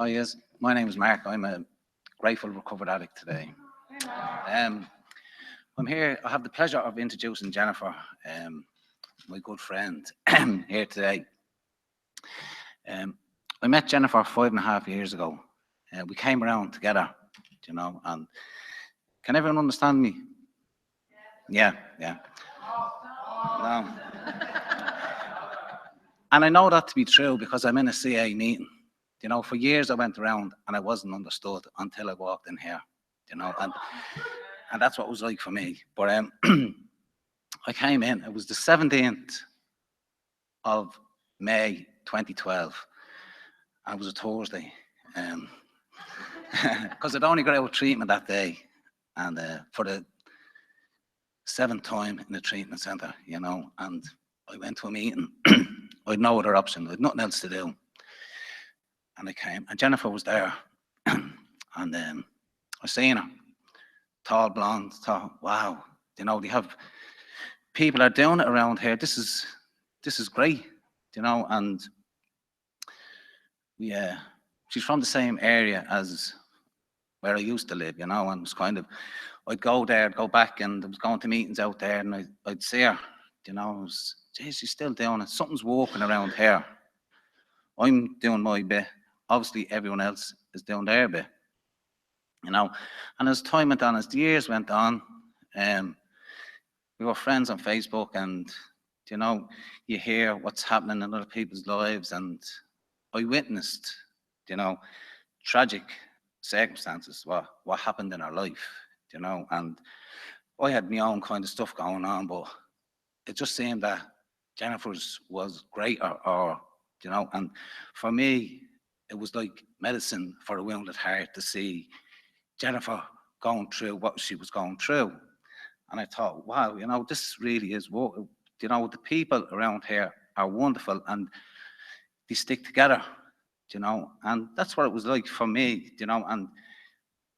Hi, yes. My name is Mark. I'm a grateful recovered addict today. I'm here. I have the pleasure of introducing Jennifer, my good friend, here today. I met Jennifer 5.5 years ago. We came around together, and can everyone understand me? Yeah. No. And I know that to be true because I'm in a CA meeting. For years I went around and I wasn't understood until I walked in here, and that's what it was like for me. But I came in, it was the 17th of May 2012. And it was a Thursday. Because I'd only got out of treatment that day. And for the 7th time in the treatment centre, and I went to a meeting. I had no other option, I had nothing else to do. And I came, and Jennifer was there. And I seen her, tall, blonde, thought, wow, they have, people are doing it around here. This is great, and she's from the same area as where I used to live, and it was kind of, I'd go there, go back, and I was going to meetings out there, and I'd see her, it was, geez, she's still doing it. Something's walking around here. I'm doing my bit. Obviously, everyone else is doing their bit, and as time went on, as the years went on, we were friends on Facebook, and, you hear what's happening in other people's lives, and I witnessed, tragic circumstances, what happened in our life, and I had my own kind of stuff going on, but it just seemed that Jennifer's was greater, and for me, it was like medicine for a wounded heart to see Jennifer going through what she was going through. And I thought, wow, this really is what, the people around here are wonderful and they stick together, and that's what it was like for me, and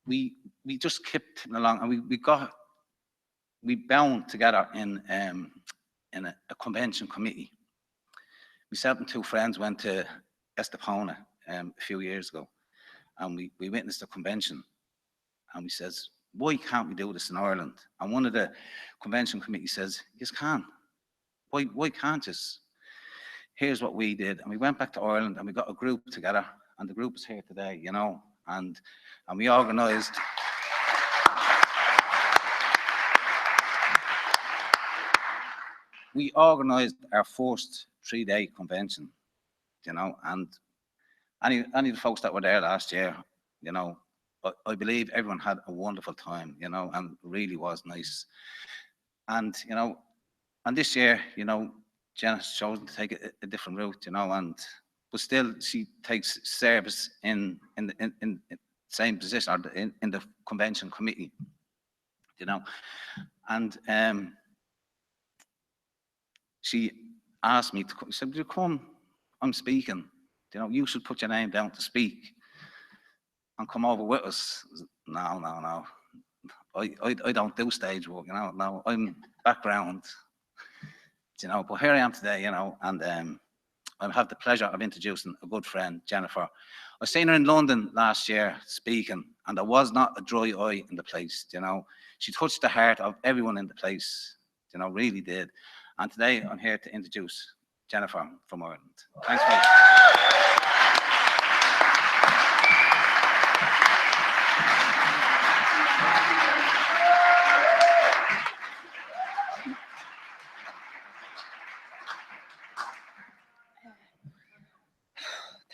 we just kept along, and we bound together in a convention committee. Myself and two friends went to Estepona a few years ago, and we witnessed a convention, and we says, why can't we do this in Ireland? And one of the convention committee says, you can. Why can't you? Here's what we did, and we went back to Ireland, and we got a group together, and the group is here today, and we organised. We organised our first 3-day convention, and any of the folks that were there last year, I believe everyone had a wonderful time, and really was nice. And, and this year, Jenna's chosen to take a different route, but still she takes service in the same position, or in the convention committee, and she asked me to come. She said, "Would you come? I'm speaking. You should put your name down to speak and come over with us." No. I don't do stage work, No, I'm background, But here I am today, and I have the pleasure of introducing a good friend, Jennifer. I seen her in London last year speaking, and there was not a dry eye in the place, She touched the heart of everyone in the place, really did. And today I'm here to introduce Jennifer from Ireland. Thanks, folks.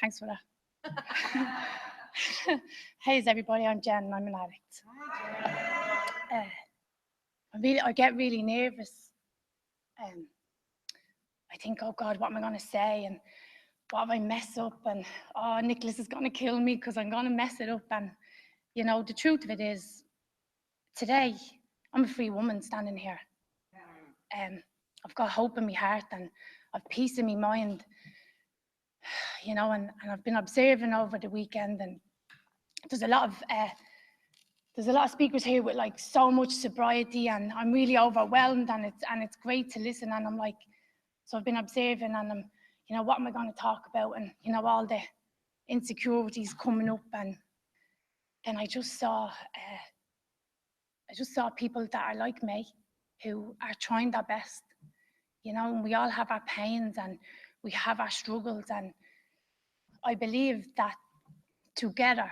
Thanks for that. Hey, everybody, I'm Jen, and I'm an addict. I get really nervous. I think, oh God, what am I going to say? And what if I mess up? And, oh, Nicholas is going to kill me because I'm going to mess it up. And, the truth of it is, today, I'm a free woman standing here. I've got hope in my heart, and I've peace in my mind. And I've been observing over the weekend, and there's a lot of speakers here with like so much sobriety, and I'm really overwhelmed, and it's great to listen. And so I've been observing, and I'm, what am I going to talk about? And all the insecurities coming up, and then I just saw people that are like me, who are trying their best, you know, and we all have our pains and we have our struggles, and I believe that together,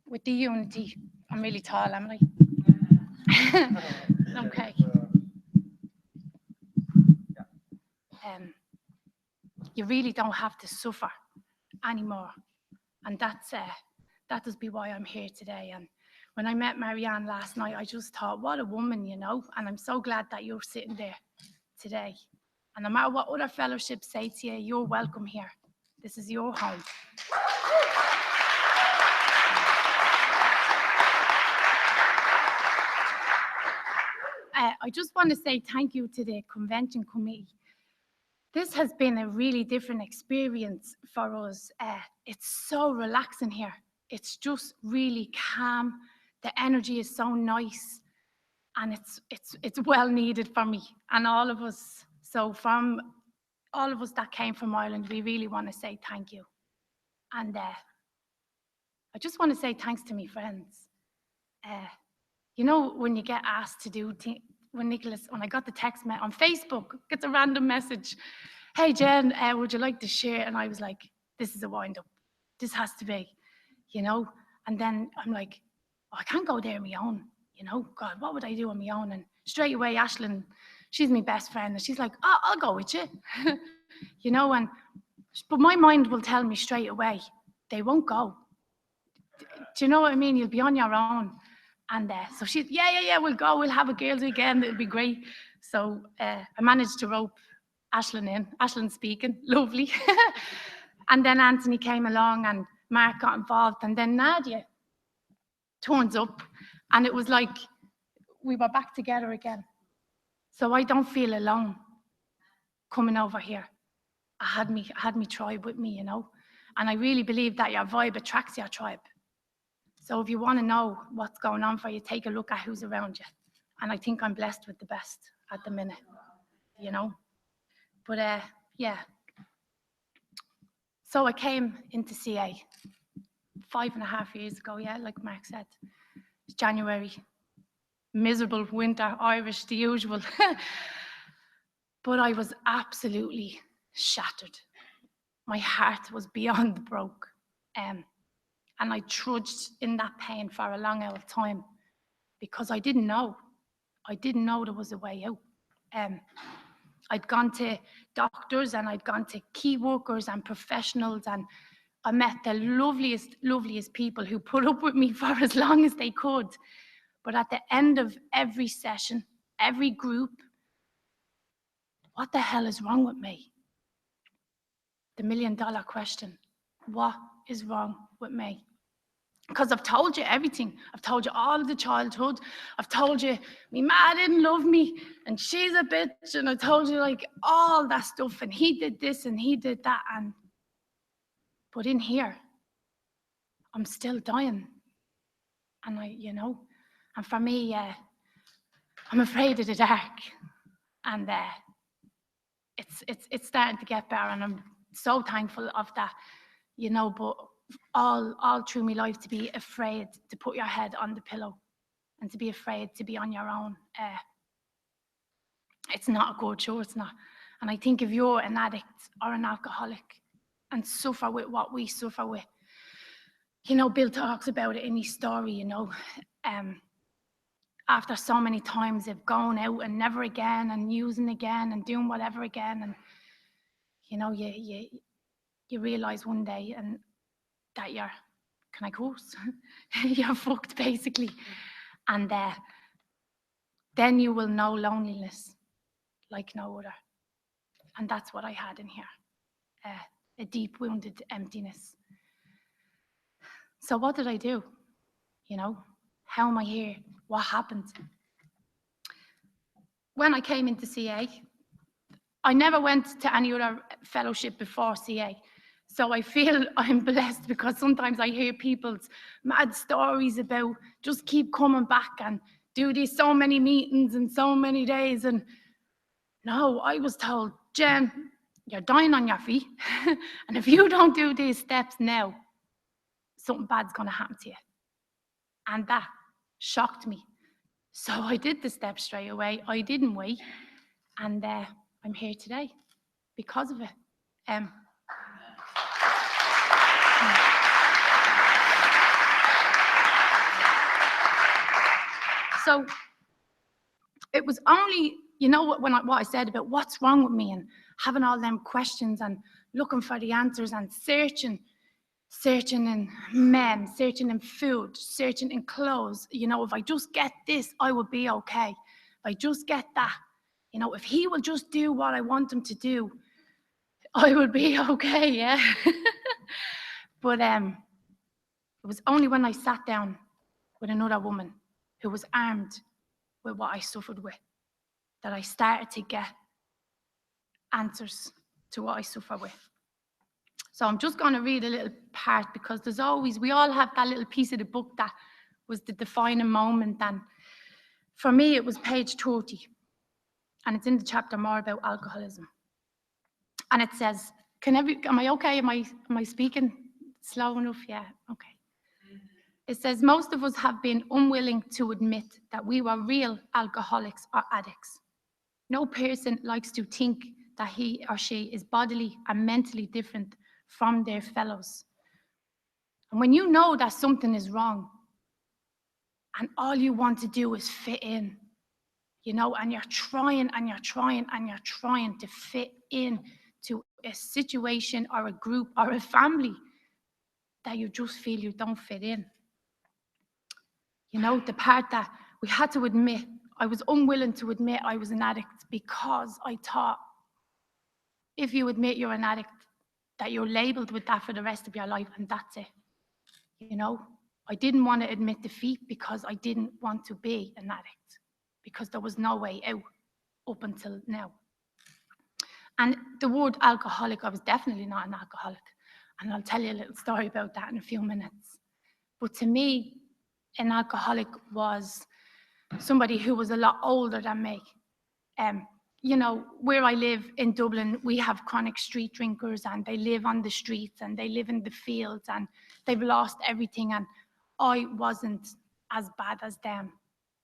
with the unity, I'm really tall, am I? Okay. You really don't have to suffer anymore, and that does be why I'm here today. And when I met Marianne last night, I just thought, what a woman, you know, and I'm so glad that you're sitting there today. And no matter what other fellowships say to you, you're welcome here. This is your home. I just want to say thank you to the convention committee. This has been a really different experience for us. It's so relaxing here. It's just really calm. The energy is so nice, and it's well needed for me and all of us. So from all of us that came from Ireland, we really want to say thank you. And I just want to say thanks to my friends. You know, when you get asked to do when I got the text on Facebook, gets a random message, hey Jen, would you like to share? And I was like, this is a wind-up. This has to be, you know? And then I'm like, oh, I can't go there on my own, you know? God, what would I do on my own? And straight away, Aisling, she's my best friend, and she's like, oh, I'll go with you, you know? But my mind will tell me straight away, they won't go. Do you know what I mean? You'll be on your own. And so she's, yeah, we'll go. We'll have a girls' weekend. It'll be great. So I managed to rope Aisling in. Aisling speaking, lovely. And then Anthony came along, and Mark got involved, and then Nadia turns up, and it was like we were back together again. So I don't feel alone coming over here. I had me tribe with me, you know, and I really believe that your vibe attracts your tribe. So if you want to know what's going on for you, take a look at who's around you. And I think I'm blessed with the best at the minute, you know. But yeah. So I came into CA 5.5 years ago, yeah, like Mark said. It's January, miserable winter, Irish, the usual. But I was absolutely shattered. My heart was beyond broke. And I trudged in that pain for a long old time because I didn't know. I didn't know there was a way out. I'd gone to doctors, and I'd gone to key workers and professionals, and I met the loveliest people who put up with me for as long as they could. But at the end of every session, every group, what the hell is wrong with me? The $1 million question. What is wrong with me? Because I've told you everything. I've told you all of the childhood. I've told you my ma didn't love me, and she's a bitch, and I told you like all that stuff, and he did this and he did that, but in here, I'm still dying. And and for me, I'm afraid of the dark, and it's starting to get better, and I'm so thankful of that, you know. But all through my life, to be afraid to put your head on the pillow and to be afraid to be on your own, it's not a good show, it's not. And I think if you're an addict or an alcoholic and suffer with what we suffer with, you know, Bill talks about it in his story, you know, after so many times of going out and never again and using again and doing whatever again, and you know, you realize one day and that you're, can I curse? You're fucked basically. And then you will know loneliness like no other. And that's what I had in here, a deep wounded emptiness. So what did I do? You know, how am I here? What happened? When I came into CA, I never went to any other fellowship before CA. So I feel I'm blessed, because sometimes I hear people's mad stories about just keep coming back and do these so many meetings and so many days. And no, I was told, Jen, you're dying on your feet. And if you don't do these steps now, something bad's going to happen to you. And that shocked me. So I did the steps straight away. I didn't wait. And I'm here today because of it. So it was only, you know, what I said about what's wrong with me and having all them questions and looking for the answers and searching in men, searching in food, searching in clothes. You know, if I just get this, I will be okay. If I just get that, you know, if he will just do what I want him to do, I will be okay, yeah. But it was only when I sat down with another woman who was armed with what I suffered with that I started to get answers to what I suffer with. So I'm just going to read a little part because we all have that little piece of the book that was the defining moment. And for me, it was page 30. And it's in the chapter more about alcoholism. And it says, am I okay? Am I speaking slow enough? Yeah, okay. It says, most of us have been unwilling to admit that we were real alcoholics or addicts. No person likes to think that he or she is bodily and mentally different from their fellows. And when you know that something is wrong and all you want to do is fit in, you know, and you're trying to fit in to a situation or a group or a family that you just feel you don't fit in. You know, the part that we had to admit, I was unwilling to admit I was an addict because I thought if you admit you're an addict, that you're labeled with that for the rest of your life, and that's it. You know, I didn't want to admit defeat because I didn't want to be an addict, because there was no way out up until now. And the word alcoholic, I was definitely not an alcoholic. And I'll tell you a little story about that in a few minutes. But to me, an alcoholic was somebody who was a lot older than me. You know, where I live in Dublin, we have chronic street drinkers and they live on the streets and they live in the fields and they've lost everything. And I wasn't as bad as them.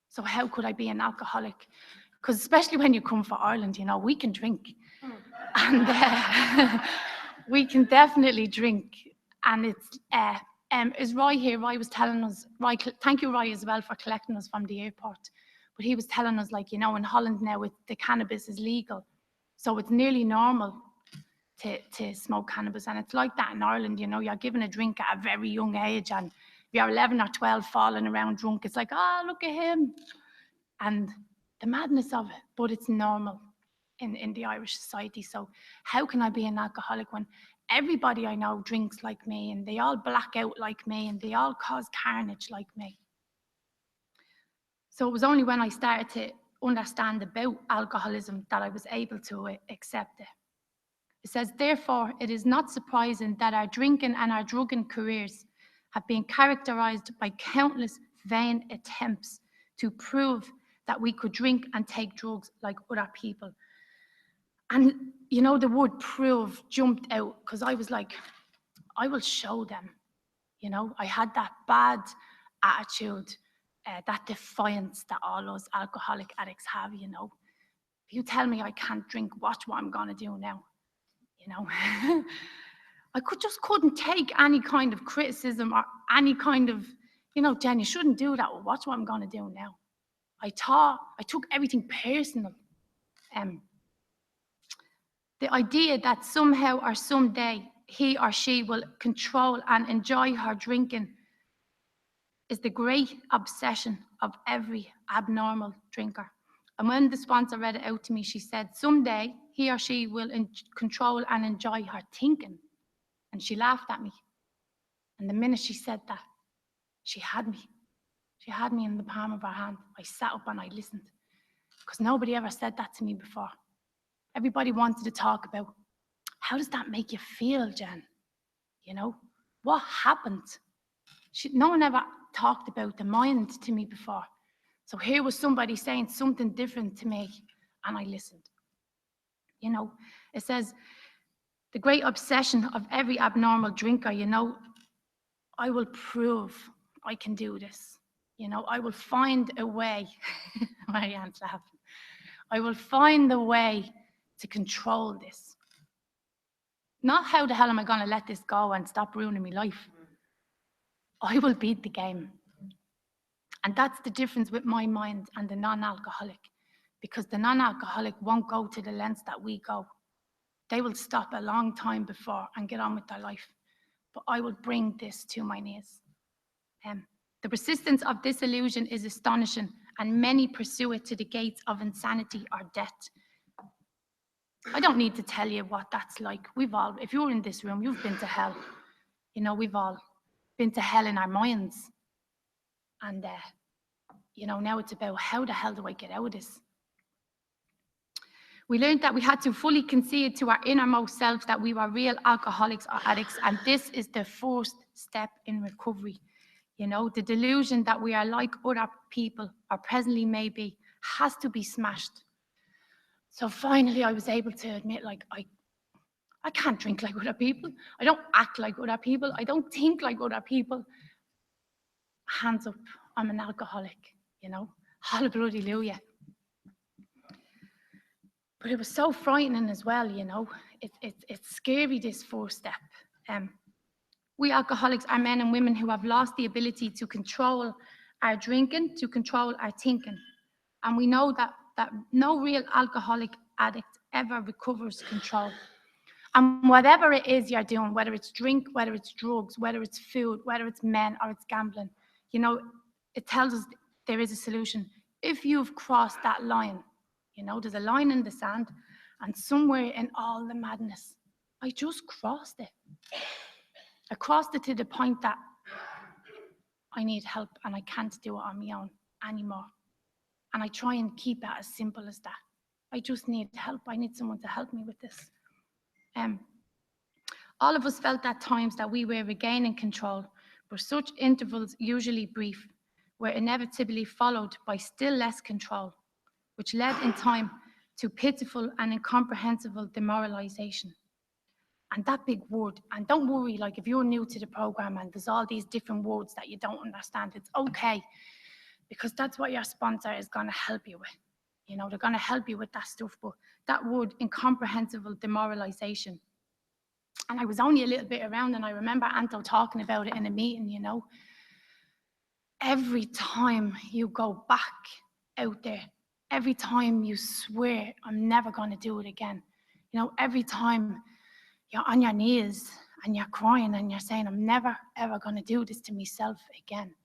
So how could I be an alcoholic? Because especially when you come from Ireland, you know, we can drink. And we can definitely drink. And it's, is Roy here? Roy was telling us, thank you, Roy, as well, for collecting us from the airport. But he was telling us, like, you know, in Holland now, the cannabis is legal. So it's nearly normal to smoke cannabis. And it's like that in Ireland, you know, you're given a drink at a very young age. And if you're 11 or 12 falling around drunk, it's like, oh, look at him. And the madness of it, but it's normal in the Irish society. So how can I be an alcoholic when everybody I know drinks like me and they all black out like me and they all cause carnage like me? So it was only when I started to understand about alcoholism that I was able to accept it. It says, therefore, it is not surprising that our drinking and our drugging careers have been characterized by countless vain attempts to prove that we could drink and take drugs like other people. And, you know, the word prove jumped out because I was like, I will show them. You know, I had that bad attitude, that defiance that all those alcoholic addicts have, you know. If you tell me I can't drink, watch what I'm going to do now, you know. I couldn't take any kind of criticism or any kind of, you know, Jen, you shouldn't do that. Well, watch what I'm going to do now. I took everything personal. The idea that somehow or someday he or she will control and enjoy her drinking is the great obsession of every abnormal drinker. And when the sponsor read it out to me, she said, someday he or she will control and enjoy her thinking. And she laughed at me. And the minute she said that, she had me. She had me in the palm of her hand. I sat up and I listened. Because nobody ever said that to me before. Everybody wanted to talk about, how does that make you feel, Jen? You know, what happened? No one ever talked about the mind to me before. So here was somebody saying something different to me, and I listened. You know, it says, the great obsession of every abnormal drinker, you know, I will prove I can do this. You know, I will find a way. Marianne's laughing. I will find the way to control this. Not how the hell am I going to let this go and stop ruining my life. I will beat the game. And that's the difference with my mind and the non-alcoholic, because the non-alcoholic won't go to the lengths that we go. They will stop a long time before and get on with their life. But I will bring this to my knees. The persistence of this illusion is astonishing, and many pursue it to the gates of insanity or death. I don't need to tell you what that's like. We've all, if you're in this room, you've been to hell. You know, we've all been to hell in our minds. And, you know, now it's about how the hell do I get out of this? We learned that we had to fully concede to our innermost selves that we were real alcoholics or addicts, and this is the first step in recovery. You know, the delusion that we are like other people, or presently may be, has to be smashed. So finally, I was able to admit, like, I can't drink like other people. I don't act like other people. I don't think like other people. Hands up, I'm an alcoholic, you know. Hallelujah. But it was so frightening as well, you know. It's scary, this first step. We alcoholics are men and women who have lost the ability to control our drinking, to control our thinking. And we know that no real alcoholic addict ever recovers control. And whatever it is you're doing, whether it's drink, whether it's drugs, whether it's food, whether it's men or it's gambling, you know, it tells us there is a solution. If you've crossed that line, you know, there's a line in the sand, and somewhere in all the madness, I just crossed it. I crossed it to the point that I need help and I can't do it on my own anymore. And I try and keep it as simple as that. I just need help. I need someone to help me with this. All of us felt at times that we were regaining control, but such intervals, usually brief, were inevitably followed by still less control, which led in time to pitiful and incomprehensible demoralization. And that big word, and don't worry, like if you're new to the program and there's all these different words that you don't understand, it's okay, because that's what your sponsor is going to help you with. You know, they're going to help you with that stuff, but that word, incomprehensible demoralization. And I was only a little bit around, and I remember Anto talking about it in a meeting, you know. Every time you go back out there, every time you swear, I'm never going to do it again. You know, every time you're on your knees and you're crying and you're saying, I'm never, ever going to do this to myself again.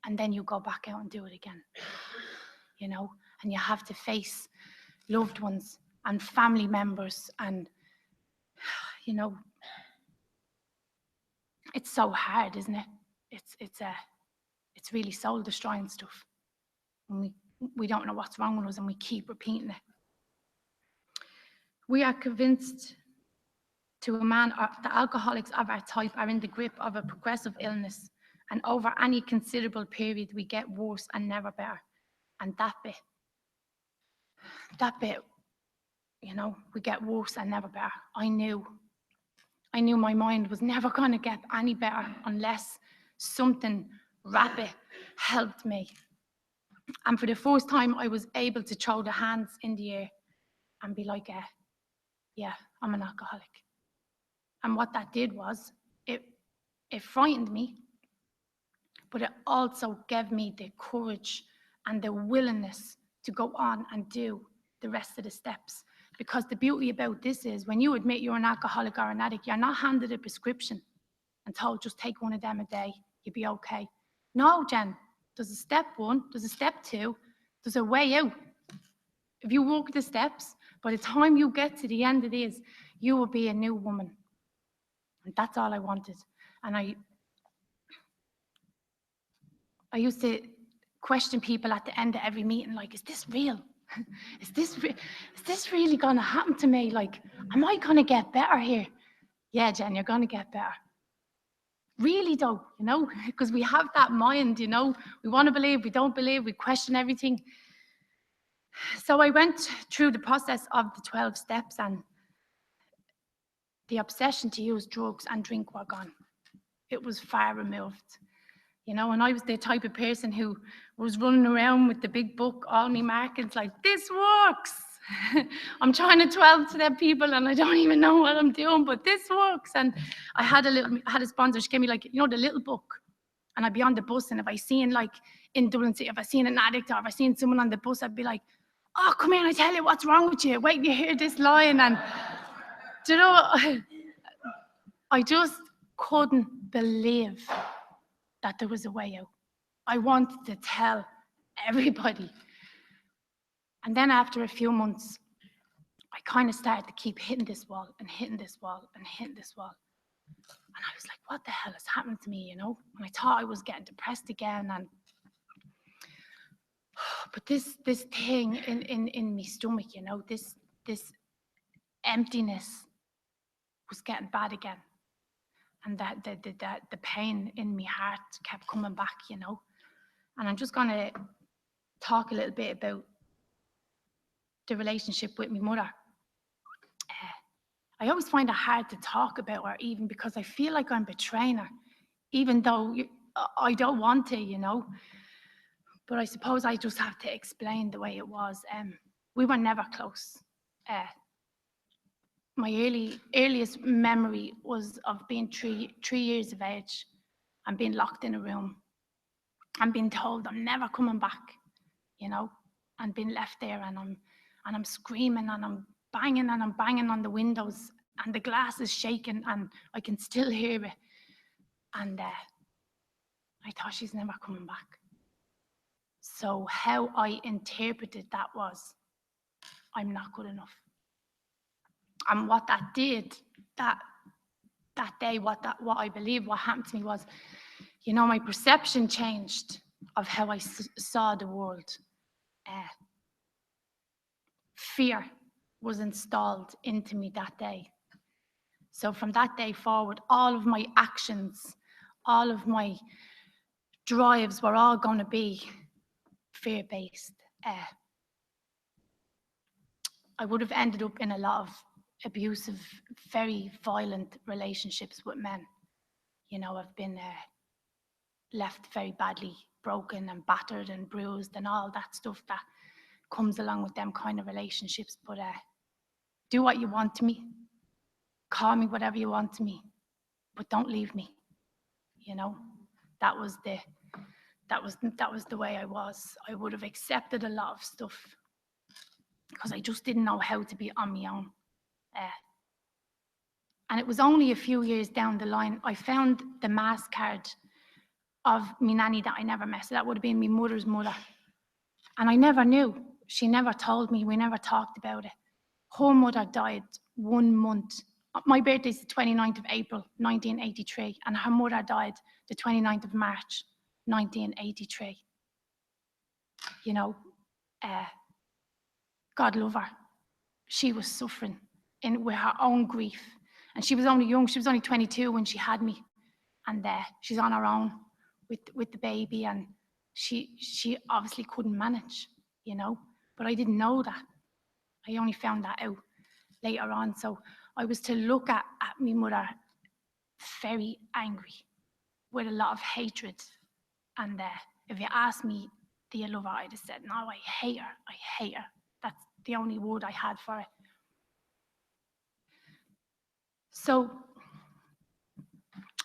And then you go back out and do it again, you know, and you have to face loved ones and family members, and, you know, it's so hard, isn't it? It's really soul destroying stuff. And we don't know what's wrong with us, and we keep repeating it. We are convinced to a man the alcoholics of our type are in the grip of a progressive illness, and over any considerable period we get worse and never better. And that bit, you know, we get worse and never better. I knew my mind was never going to get any better unless something rapid helped me. And for the first time, I was able to throw the hands in the air and be like, yeah, I'm an alcoholic. And what that did was, it frightened me, but it also gave me the courage and the willingness to go on and do the rest of the steps. Because the beauty about this is, when you admit you're an alcoholic or an addict, you're not handed a prescription and told, just take one of them a day, you'll be okay. No, Jen, there's a step 1, there's a step 2, there's a way out. If you walk the steps, by the time you get to the end of this, you will be a new woman. And that's all I wanted. And I used to question people at the end of every meeting, like, is this real? Is this really going to happen to me? Like, am I going to get better here? Yeah, Jen, you're going to get better. Really though, you know, because we have that mind, you know, we want to believe, we don't believe, we question everything. So I went through the process of the 12 steps, and the obsession to use drugs and drink were gone. it was far removed. You know, and I was the type of person who was running around with the big book, all my markings, like, this works. I'm trying to 12 to them people and I don't even know what I'm doing, but this works. And I had a sponsor, she gave me, like, you know, the little book. And I'd be on the bus, and if I seen, like, in Dublin City, if I seen an addict or if I seen someone on the bus, I'd be like, oh, come here and I tell you what's wrong with you. Wait till you hear this line. And do you know, I just couldn't believe that there was a way out. I wanted to tell everybody. And then after a few months, I kind of started to keep hitting this wall and hitting this wall and hitting this wall. And I was like, what the hell has happened to me, you know? And I thought I was getting depressed again. But this thing in my stomach, you know, this emptiness was getting bad again. And the pain in my heart kept coming back, you know. And I'm just going to talk a little bit about the relationship with my mother. I always find it hard to talk about her, even because I feel like I'm betraying her, even though I don't want to, you know. But I suppose I just have to explain the way it was. We were never close. My earliest memory was of being three years of age and being locked in a room and being told I'm never coming back, you know, and being left there, and I'm screaming and I'm banging on the windows, and the glass is shaking and I can still hear it. And I thought, she's never coming back. So how I interpreted that was, I'm not good enough. And what that did, that day, what I believe what happened to me was, you know, my perception changed of how I saw the world. Fear was installed into me that day. So from that day forward, all of my actions, all of my drives were all going to be fear-based. I would have ended up in a lot of abusive, very violent relationships with men. You know, I've been left very badly broken and battered and bruised and all that stuff that comes along with them kind of relationships. But do what you want to me, call me whatever you want to me, but don't leave me. You know, that was the way I was. I would have accepted a lot of stuff because I just didn't know how to be on my own. And it was only a few years down the line, I found the mass card of my nanny that I never met. So that would have been my mother's mother. And I never knew. She never told me. We never talked about it. Her mother died 1 month. My birthday is the 29th of April, 1983. And her mother died the 29th of March, 1983. You know, God love her. She was suffering with her own grief. And she was only young. She was only 22 when she had me. And she's on her own with the baby. And she obviously couldn't manage, you know. But I didn't know that. I only found that out later on. So I was to look at my mother very angry, with a lot of hatred. And if you asked me, do you love her? I'd have said, no, I hate her. I hate her. That's the only word I had for it. So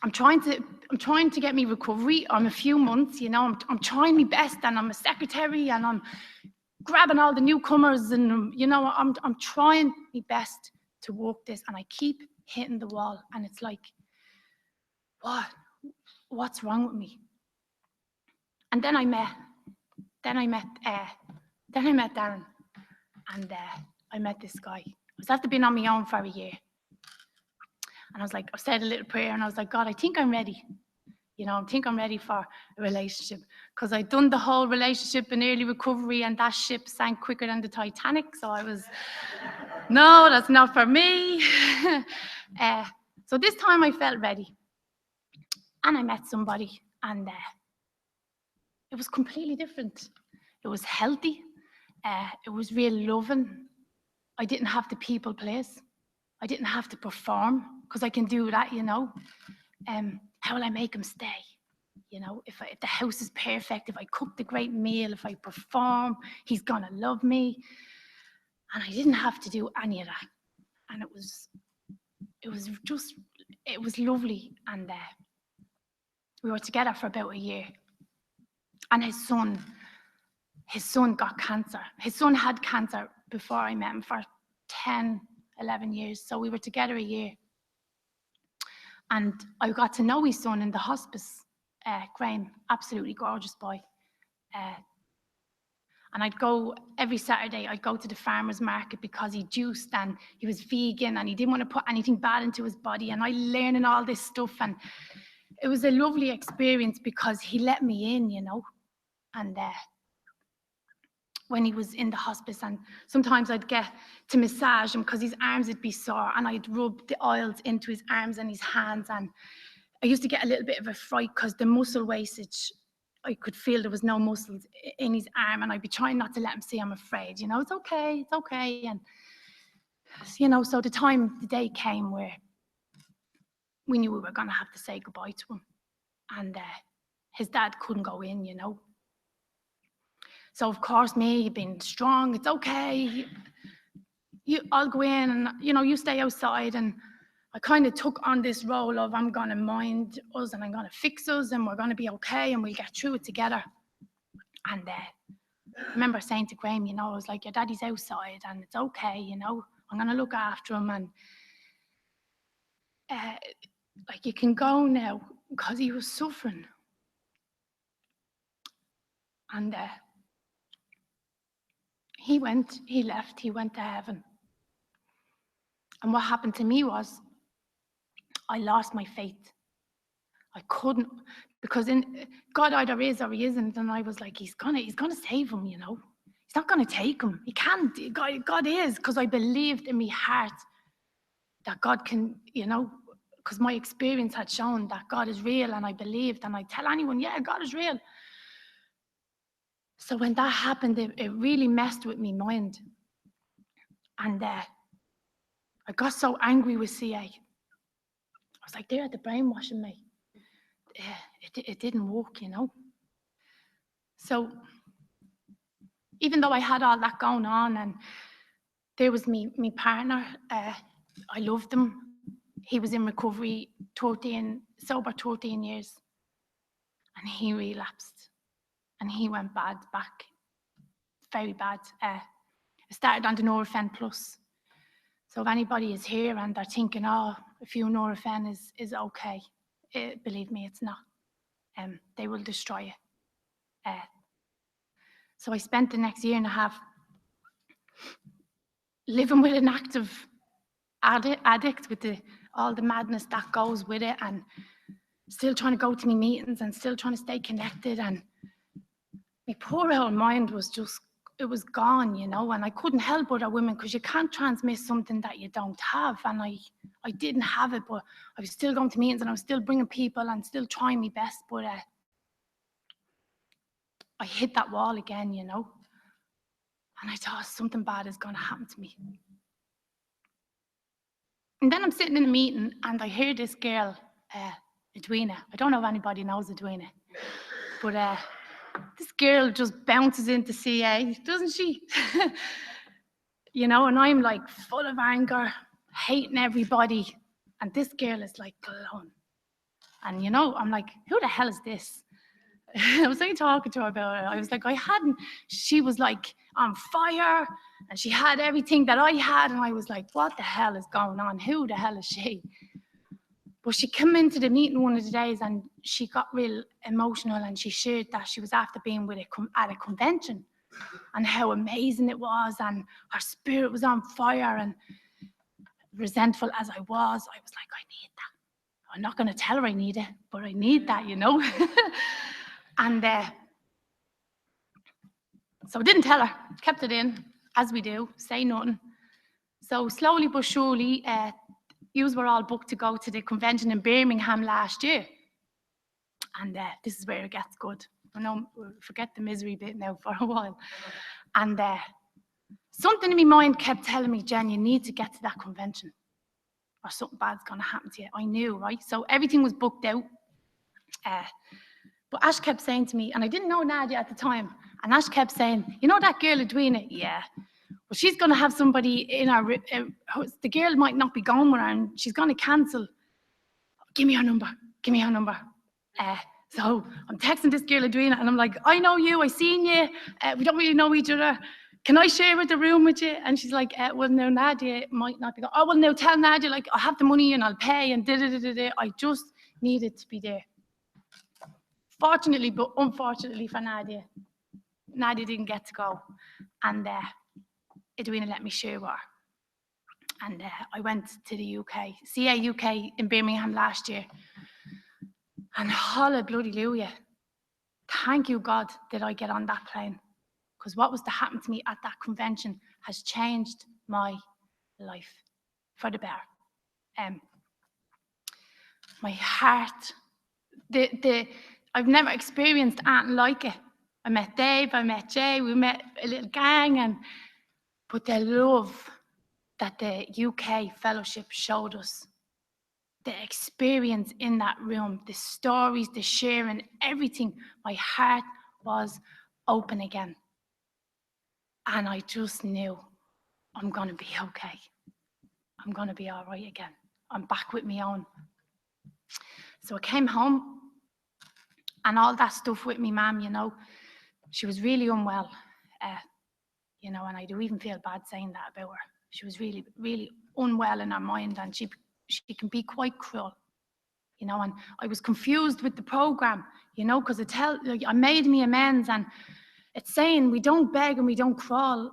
I'm trying to get me recovery. I'm a few months, you know. I'm trying my best, and I'm a secretary, and I'm grabbing all the newcomers, and you know, I'm trying my best to work this, and I keep hitting the wall, and it's like, what's wrong with me? And then I met Darren, and I met this guy. I was after being on my own for a year. And I was like, I said a little prayer, and I was like, God, I think I'm ready. You know, I think I'm ready for a relationship, because I'd done the whole relationship in early recovery, and that ship sank quicker than the Titanic. So I was, no, that's not for me. So this time I felt ready. And I met somebody, and it was completely different. It was healthy. It was real loving. I didn't have to people please. I didn't have to perform, because I can do that, you know. how will I make him stay? You know, if the house is perfect, if I cook the great meal, if I perform, he's gonna love me. And I didn't have to do any of that. And it was lovely. And we were together for about a year. And his son got cancer. His son had cancer before I met him for 10, 11 years. So we were together a year. And I got to know his son in the hospice. Graham, absolutely gorgeous boy. And I'd go every Saturday, I'd go to the farmer's market because he juiced and he was vegan and he didn't want to put anything bad into his body. And I learning all this stuff. And it was a lovely experience because he let me in, you know. And when he was in the hospice, and sometimes I'd get to massage him because his arms would be sore, and I'd rub the oils into his arms and his hands. And I used to get a little bit of a fright because the muscle wastage, I could feel there was no muscles in his arm, and I'd be trying not to let him see I'm afraid, you know, it's okay. And, you know, so the day came where we knew we were going to have to say goodbye to him. And his dad couldn't go in, you know. So, of course, me being strong, it's okay. I'll go in and, you know, you stay outside. And I kind of took on this role of I'm going to mind us and I'm going to fix us and we're going to be okay and we'll get through it together. And I remember saying to Graham, you know, I was like, your daddy's outside and it's okay, you know, I'm going to look after him. And like, you can go now, because he was suffering. And he left, he went to heaven. And what happened to me was I lost my faith. I couldn't, because God either is or he isn't. And I was like, he's gonna save him, you know. He's not gonna take him. He can't. God is, because I believed in my heart that God can, you know, because my experience had shown that God is real, and I believed, and I tell anyone, yeah, God is real. So when that happened, it really messed with my mind. And I got so angry with CA. I was like, they're brainwashing me. It didn't work, you know. So even though I had all that going on, and there was me partner, I loved him. He was in recovery, sober 13 years. And he relapsed. And he went back, very bad. It started on the Nurofen Plus. So if anybody is here and they're thinking, oh, a few Nurofen is okay, believe me, it's not. They will destroy you. So I spent the next year and a half living with an active addict with all the madness that goes with it, and still trying to go to my meetings and still trying to stay connected. And my poor old mind was just, it was gone, you know, and I couldn't help other women because you can't transmit something that you don't have. And I didn't have it, but I was still going to meetings and I was still bringing people and still trying my best. But I hit that wall again, you know, and I thought something bad is going to happen to me. And then I'm sitting in a meeting and I hear this girl, Edwina. I don't know if anybody knows Edwina, but this girl just bounces into CA, doesn't she? You know, and I'm like full of anger, hating everybody. And this girl is like glowing. And, you know, I'm like, who the hell is this? I was like talking to her about it. I was like, she was like on fire and she had everything that I had. And I was like, what the hell is going on? Who the hell is she? But she came into the meeting one of the days and she got real emotional and she shared that she was after being at a convention and how amazing it was, and her spirit was on fire. And resentful as I was like, I need that. I'm not going to tell her I need it, but I need that, you know. And so I didn't tell her, kept it in, as we do, say nothing. So slowly but surely, yous were all booked to go to the convention in Birmingham last year. And this is where it gets good. I know, we'll forget the misery bit now for a while. And something in my mind kept telling me, Jen, you need to get to that convention or something bad's going to happen to you. I knew, right? So everything was booked out. But Ash kept saying to me, and I didn't know Nadia at the time, and Ash kept saying, you know that girl Edwina? Yeah. Well, she's going to have somebody in our, the girl might not be going with her, and she's going to cancel. Give me her number. Give me her number. So I'm texting this girl Edwina, and I'm like, I know you. I seen you. We don't really know each other. Can I share the room with you? And she's like, well, no, Nadia might not be going. Oh, well, no, tell Nadia, like, I'll have the money and I'll pay and da-da-da-da-da. I just needed to be there. Fortunately, but unfortunately for Nadia, Nadia didn't get to go. And Edwina let me share with her. And I went to the UK, CA-UK in Birmingham last year. And hallelujah, thank you, God, did I get on that plane. Because what was to happen to me at that convention has changed my life for the better. My heart, I've never experienced anything like it. I met Dave, I met Jay, we met a little gang, but the love that the UK fellowship showed us, the experience in that room, the stories, the sharing, everything, my heart was open again. And I just knew I'm going to be okay. I'm going to be all right again. I'm back with my own. So I came home and all that stuff with me mum, you know, she was really unwell, you know, and I do even feel bad saying that about her. She was really, really unwell in her mind, and she can be quite cruel, you know, and I was confused with the program, you know, because I made me amends, and it's saying we don't beg and we don't crawl,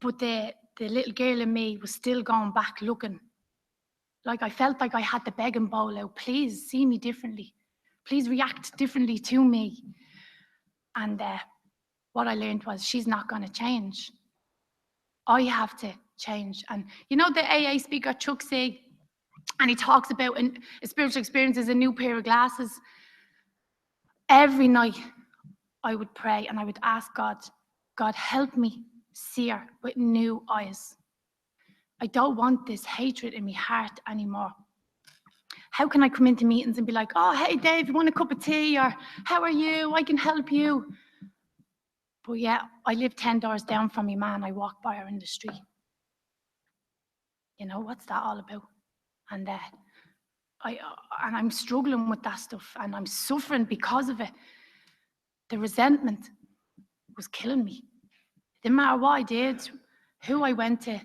but the little girl in me was still going back looking. Like I felt like I had the begging bowl out. Please see me differently. Please react differently to me. And what I learned was she's not going to change. I have to change. And you know the AA speaker, Chuck C, and he talks about a spiritual experience is a new pair of glasses. Every night I would pray and I would ask God, God, help me see her with new eyes. I don't want this hatred in my heart anymore. How can I come into meetings and be like, oh, hey, Dave, you want a cup of tea? Or how are you? I can help you. But yeah, I live 10 doors down from my man. I walk by her in the street. You know, what's that all about? And I'm struggling with that stuff, and I'm suffering because of it. The resentment was killing me. It didn't matter what I did, who I went to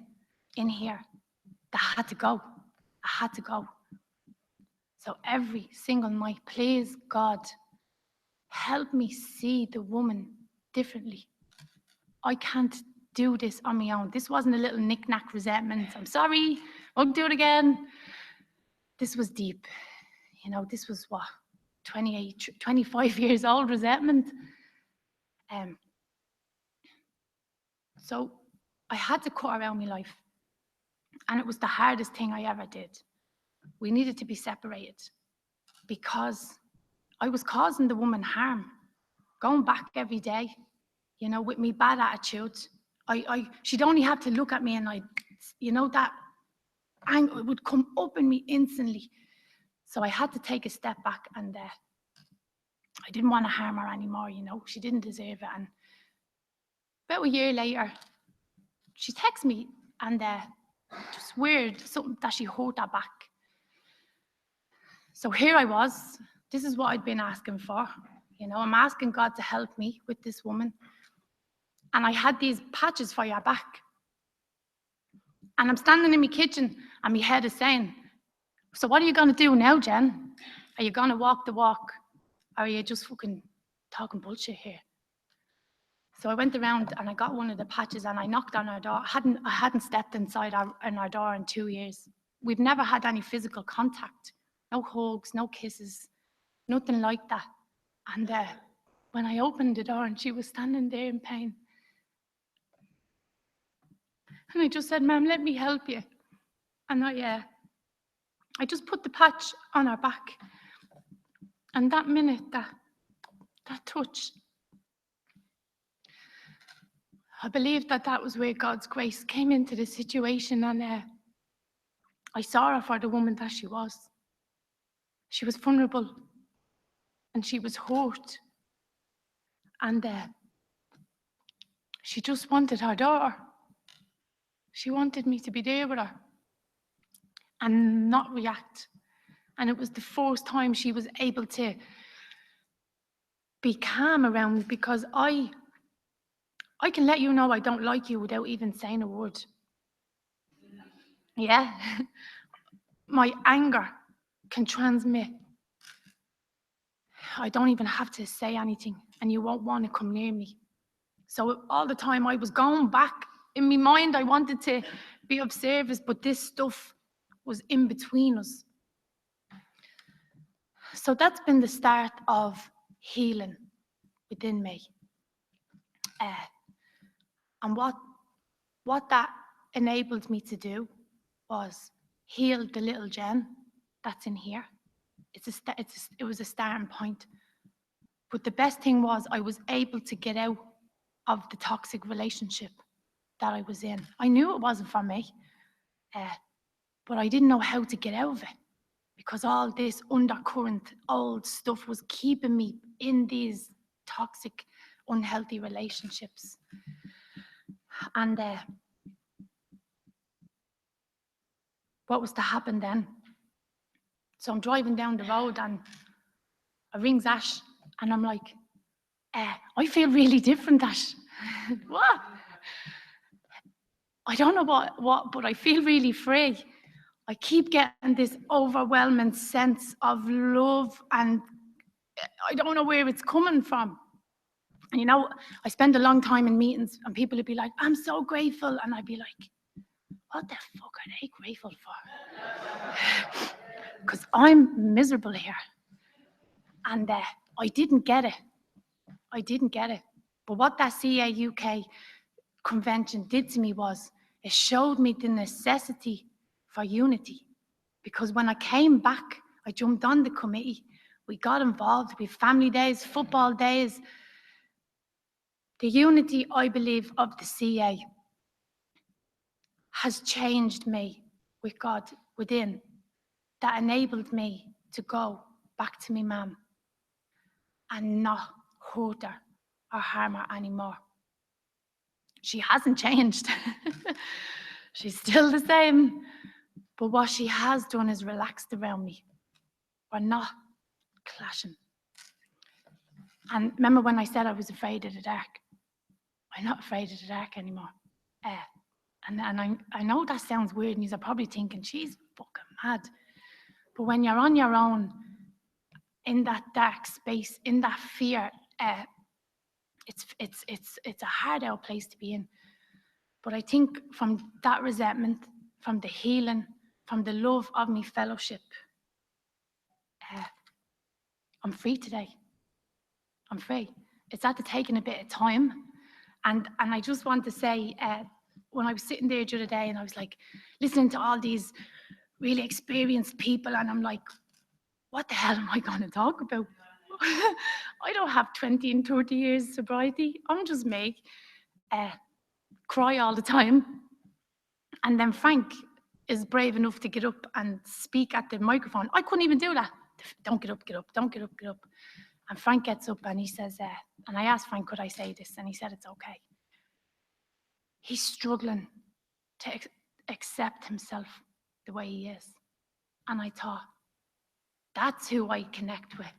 in here, that had to go. I had to go. So every single night, please, God, help me see the woman differently. I can't do this on my own. This wasn't a little knick-knack resentment. I'm sorry, won't do it again. This was deep. You know, this was what, 25 years old resentment. So I had to cut around my life. And it was the hardest thing I ever did. We needed to be separated because I was causing the woman harm, going back every day, you know, with me bad attitude. She'd only have to look at me and you know, that anger would come up in me instantly. So I had to take a step back, and I didn't want to harm her anymore, you know, she didn't deserve it. And about a year later, she texted me, and just weird, something that she held her back. So here I was, this is what I'd been asking for. You know, I'm asking God to help me with this woman. And I had these patches for your back. And I'm standing in my kitchen and my head is saying, so what are you going to do now, Jen? Are you going to walk the walk? Or are you just fucking talking bullshit here? So I went around and I got one of the patches and I knocked on her door. I hadn't stepped inside our door in 2 years. We've never had any physical contact. No hugs, no kisses, nothing like that. And when I opened the door and she was standing there in pain, and I just said, ma'am, let me help you. And I just put the patch on her back. And that minute, that touch, I believe that was where God's grace came into the situation. And I saw her for the woman that she was. She was vulnerable. and she was hurt. And she just wanted her daughter. She wanted me to be there with her and not react. And it was the first time she was able to be calm around me, because I can let you know I don't like you without even saying a word. Yeah. My anger can transmit. I don't even have to say anything, and you won't want to come near me. So all the time I was going back in my mind, I wanted to be of service, but this stuff was in between us. So that's been the start of healing within me. And what that enabled me to do was heal the little Jen that's in here. It was a starting point. But the best thing was I was able to get out of the toxic relationship that I was in. I knew it wasn't for me, but I didn't know how to get out of it, because all this undercurrent old stuff was keeping me in these toxic, unhealthy relationships. And what was to happen then? So I'm driving down the road and I rings Ash and I'm like, I feel really different, Ash. What? I don't know what, but I feel really free. I keep getting this overwhelming sense of love, and I don't know where it's coming from. And you know, I spend a long time in meetings and people would be like, I'm so grateful. And I'd be like, what the fuck are they grateful for? Because I'm miserable here. And I didn't get it. I didn't get it. But what that CA-UK convention did to me was, it showed me the necessity for unity. Because when I came back, I jumped on the committee. We got involved with family days, football days. The unity, I believe, of the CA has changed me with God within, that enabled me to go back to my mum and not hurt her or harm her anymore. She hasn't changed. She's still the same. But what she has done is relaxed around me. We're not clashing. And remember when I said I was afraid of the dark? I'm not afraid of the dark anymore. And I know that sounds weird, and you're probably thinking, she's fucking mad. But when you're on your own, in that dark space, in that fear, it's a hard out place to be in. But I think from that resentment, from the healing, from the love of me fellowship, I'm free today. I'm free. It's after taking a bit of time. And I just want to say, when I was sitting there the other day and I was like listening to all these really experienced people, and I'm like, what the hell am I going to talk about? I don't have 20 and 30 years sobriety. I'm just me. Cry all the time. And then Frank is brave enough to get up and speak at the microphone. I couldn't even do that. Don't get up, get up, don't get up, get up. And Frank gets up and he says, and I asked Frank, could I say this? And he said, it's okay. He's struggling to accept himself the way he is. And I thought, that's who I connect with.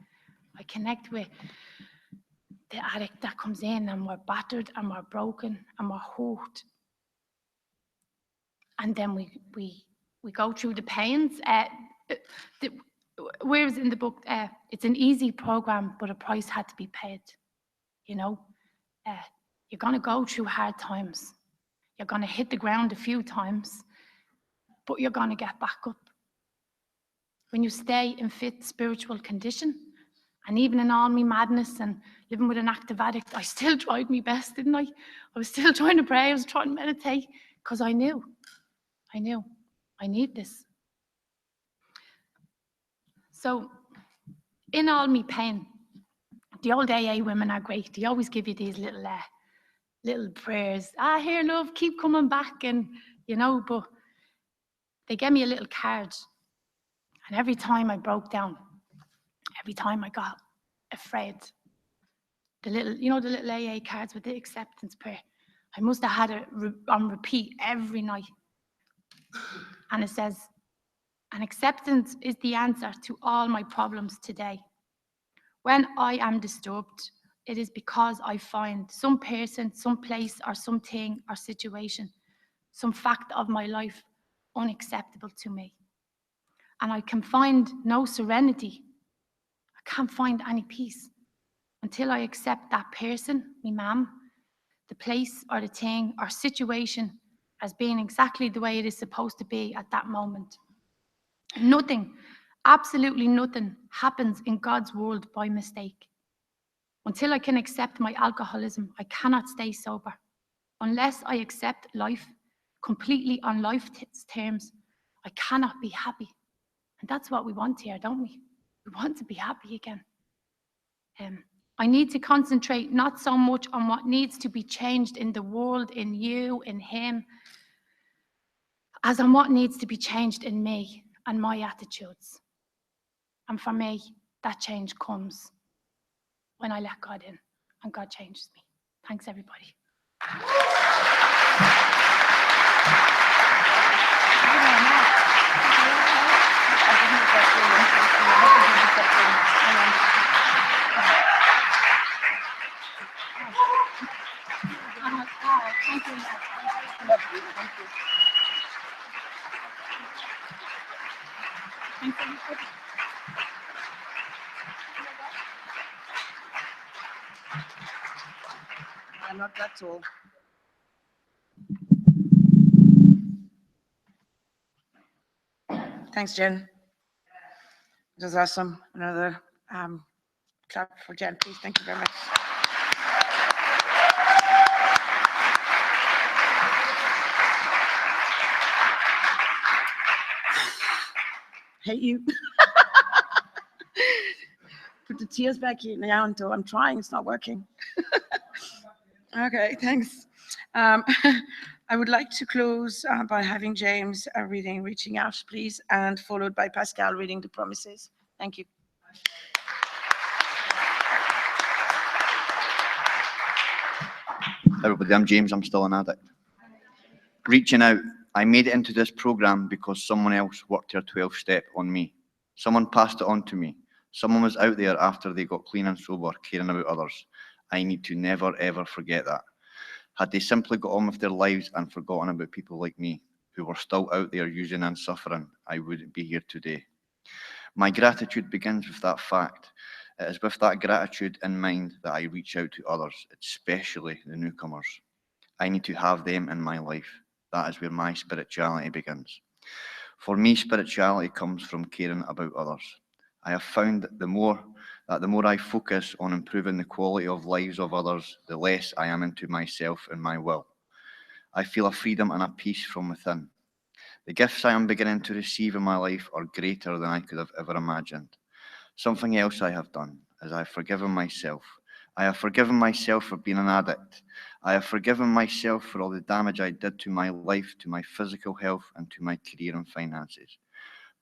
I connect with the addict that comes in and we're battered and we're broken and we're hurt. And then we go through the pains. Whereas in the book, it's an easy program, but a price had to be paid. You know, you're going to go through hard times. You're going to hit the ground a few times, but you're going to get back up. When you stay in fit spiritual condition, and even in all my madness and living with an active addict, I still tried my best, didn't I? I was still trying to pray, I was trying to meditate, because I knew I need this. So in all my pain, the old AA women are great. They always give you these little prayers. Here, love, keep coming back. And, you know, but they gave me a little card. And every time I broke down, every time I got afraid. The little AA cards with the acceptance prayer. I must have had it on repeat every night. And it says, and acceptance is the answer to all my problems today. When I am disturbed, it is because I find some person, some place, or something or situation, some fact of my life unacceptable to me. And I can find no serenity. I can't find any peace until I accept that person, my mum, the place or the thing or situation as being exactly the way it is supposed to be at that moment. Nothing, absolutely nothing happens in God's world by mistake. Until I can accept my alcoholism, I cannot stay sober. Unless I accept life completely on life's terms, I cannot be happy. And that's what we want here, don't we? We want to be happy again. I need to concentrate not so much on what needs to be changed in the world, in you, in him, as on what needs to be changed in me and my attitudes. And for me, that change comes when I let God in and God changes me. Thanks, everybody. I'm not that tall. Thanks, Jen. It was awesome. Another clap for Jen, please. Thank you very much. Hate you. Put the tears back in now until I'm trying. It's not working. Okay, thanks. I would like to close by having James reading Reaching Out, please, and followed by Pascal reading The Promises. Thank you. Everybody, I'm James, I'm still an addict. Reaching out, I made it into this program because someone else worked their 12-step on me. Someone passed it on to me. Someone was out there after they got clean and sober, caring about others. I need to never, ever forget that. Had they simply got on with their lives and forgotten about people like me, who were still out there using and suffering, I wouldn't be here today. My gratitude begins with that fact. It is with that gratitude in mind that I reach out to others, especially the newcomers. I need to have them in my life. That is where my spirituality begins. For me, spirituality comes from caring about others. I have found that the more I focus on improving the quality of lives of others, the less I am into myself and my will. I feel a freedom and a peace from within. The gifts I am beginning to receive in my life are greater than I could have ever imagined. Something else I have done is I have forgiven myself. I have forgiven myself for being an addict. I have forgiven myself for all the damage I did to my life, to my physical health, and to my career and finances.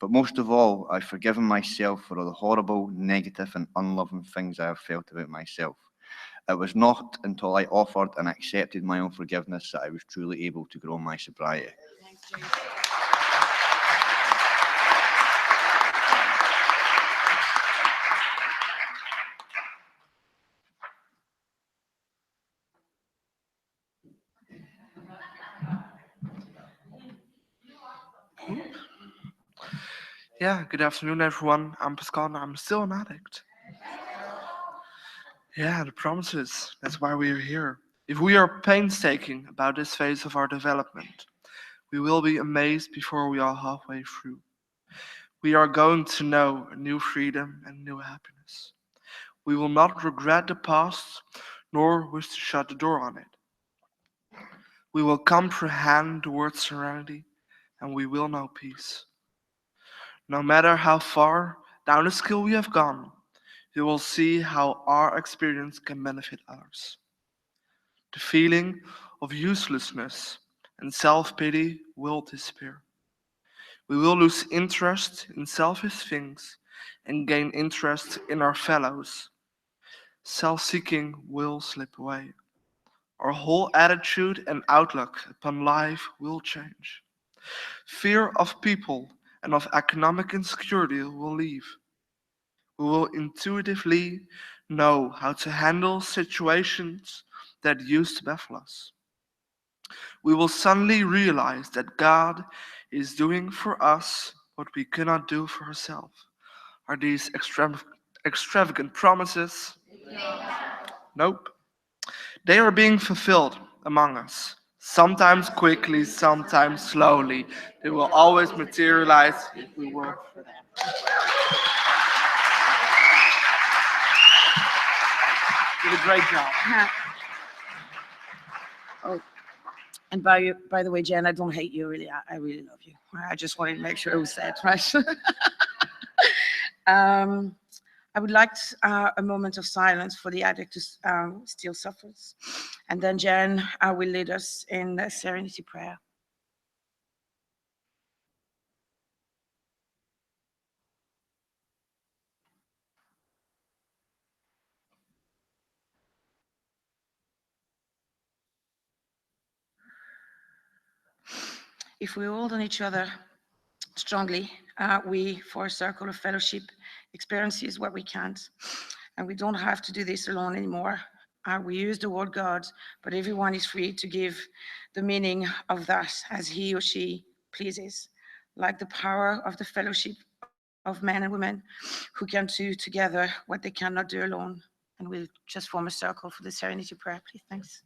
But most of all, I've forgiven myself for all the horrible, negative, and unloving things I have felt about myself. It was not until I offered and accepted my own forgiveness that I was truly able to grow my sobriety. Thanks, James. Yeah, good afternoon, everyone. I'm Pascal, and I'm still an addict. Yeah, the promises. That's why we are here. If we are painstaking about this phase of our development, we will be amazed before we are halfway through. We are going to know a new freedom and new happiness. We will not regret the past, nor wish to shut the door on it. We will comprehend the word serenity, and we will know peace. No matter how far down the scale we have gone, you will see how our experience can benefit others. The feeling of uselessness and self-pity will disappear. We will lose interest in selfish things and gain interest in our fellows. self-seeking will slip away. Our whole attitude and outlook upon life will change. Fear of people and of economic insecurity will leave. We will intuitively know how to handle situations that used to baffle us. We will suddenly realize that God is doing for us what we cannot do for ourselves. Are these extravagant promises? Nope. They are being fulfilled among us. Sometimes quickly, sometimes slowly. They will always materialize if we work for them. Did a great job. Oh, and by the way, Jen, I don't hate you, really. I really love you. I just wanted to make sure it was said, right? I would like a moment of silence for the addict who still suffers. And then Jen will lead us in the serenity prayer. If we hold on each other strongly, we, for a circle of fellowship, experiences what we can't. And we don't have to do this alone anymore. We use the word God, but everyone is free to give the meaning of that as he or she pleases, like the power of the fellowship of men and women who can do together what they cannot do alone. And we'll just form a circle for the serenity prayer, please. Thanks.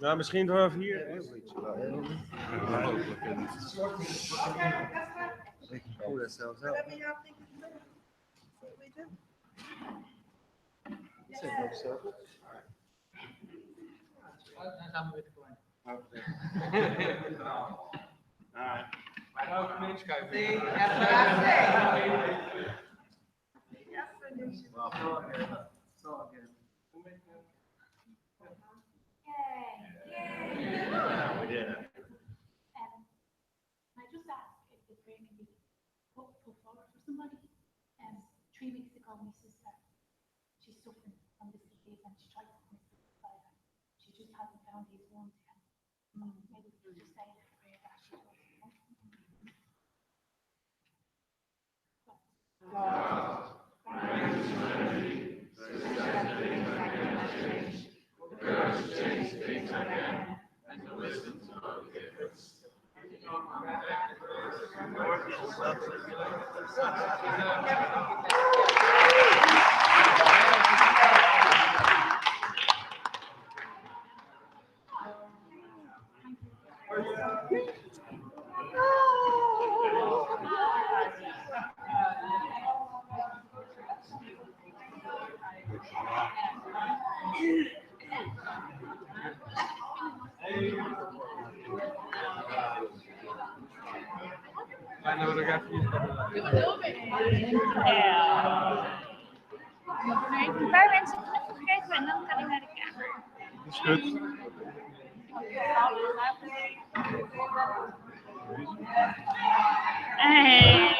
Nou, misschien vanaf hier. Oh, dat zelfs wel. Dan gaan we weer te klein. I just ask if the prayer can be put forward for somebody. 3 weeks ago, my sister, she's suffering from this disease and she tried to commit suicide. She just hasn't found these wounds yet. Maybe we could just say a prayer that she does. Een paar mensen knuffel geven en dan kan ik naar de kamer. Dat is goed. Hey.